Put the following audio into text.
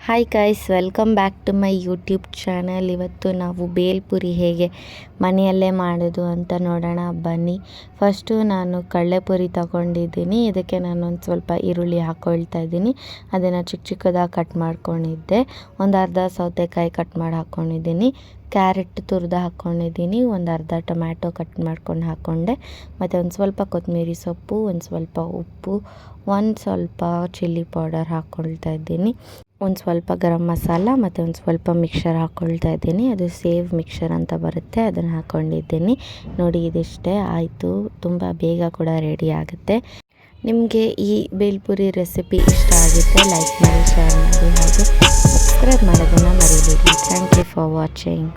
Hi guys, welcome back to my YouTube channel. ಇವತ್ತು ನಾವು ಬೇಲ್ಪುರಿ ಹೇಗೆ ಮನೆಯಲ್ಲೇ ಮಾಡೋದು ಅಂತ ನೋಡೋಣ ಬನ್ನಿ. ಫಸ್ಟು ನಾನು ಕಡಲೆಪುರಿ ತಗೊಂಡಿದ್ದೀನಿ. ಇದಕ್ಕೆ ನಾನು ಒಂದು ಸ್ವಲ್ಪ ಈರುಳ್ಳಿ ಹಾಕ್ಕೊಳ್ತಾ ಇದ್ದೀನಿ. ಅದನ್ನು ಚಿಕ್ಕ ಚಿಕ್ಕದಾಗಿ ಕಟ್ ಮಾಡ್ಕೊಂಡಿದ್ದೆ. ಒಂದು ಅರ್ಧ ಸೌತೆಕಾಯಿ ಕಟ್ ಮಾಡಿ ಹಾಕ್ಕೊಂಡಿದ್ದೀನಿ. ಕ್ಯಾರೆಟ್ ತುರಿದು ಹಾಕ್ಕೊಂಡಿದ್ದೀನಿ. ಒಂದು ಅರ್ಧ ಟೊಮ್ಯಾಟೊ ಕಟ್ ಮಾಡ್ಕೊಂಡು ಹಾಕ್ಕೊಂಡೆ. ಮತ್ತು ಒಂದು ಸ್ವಲ್ಪ ಕೊತ್ತಂಬರಿ ಸೊಪ್ಪು, ಒಂದು ಸ್ವಲ್ಪ ಉಪ್ಪು, ಒಂದು ಸ್ವಲ್ಪ ಚಿಲ್ಲಿ ಪೌಡರ್ ಹಾಕ್ಕೊಳ್ತಾ ಇದ್ದೀನಿ. ಒಂದು ಸ್ವಲ್ಪ ಗರಂ ಮಸಾಲ ಮತ್ತು ಒಂದು ಸ್ವಲ್ಪ ಮಿಕ್ಸರ್ ಹಾಕ್ಕೊಳ್ತಾ ಇದ್ದೀನಿ. ಅದು ಸೇವ್ ಮಿಕ್ಸರ್ ಅಂತ ಬರುತ್ತೆ, ಅದನ್ನು ಹಾಕ್ಕೊಂಡಿದ್ದೀನಿ. ನೋಡಿ, ಇದಿಷ್ಟೇ ಆಯಿತು. ತುಂಬ ಬೇಗ ಕೂಡ ರೆಡಿ ಆಗುತ್ತೆ. ನಿಮಗೆ ಈ ಬೇಲ್ಪುರಿ ರೆಸಿಪಿ ಇಷ್ಟ ಆಗಿದ್ದರೆ ಲೈಕ್ ಮಾಡಿ, ಶೇರ್ ಮಾಡಿ, ಹಾಗೆ ಸಬ್ಸ್ಕ್ರೈಬ್ ಮಾಡೋದನ್ನು ಮರಿಬೇಡಿ. Thank you for watching.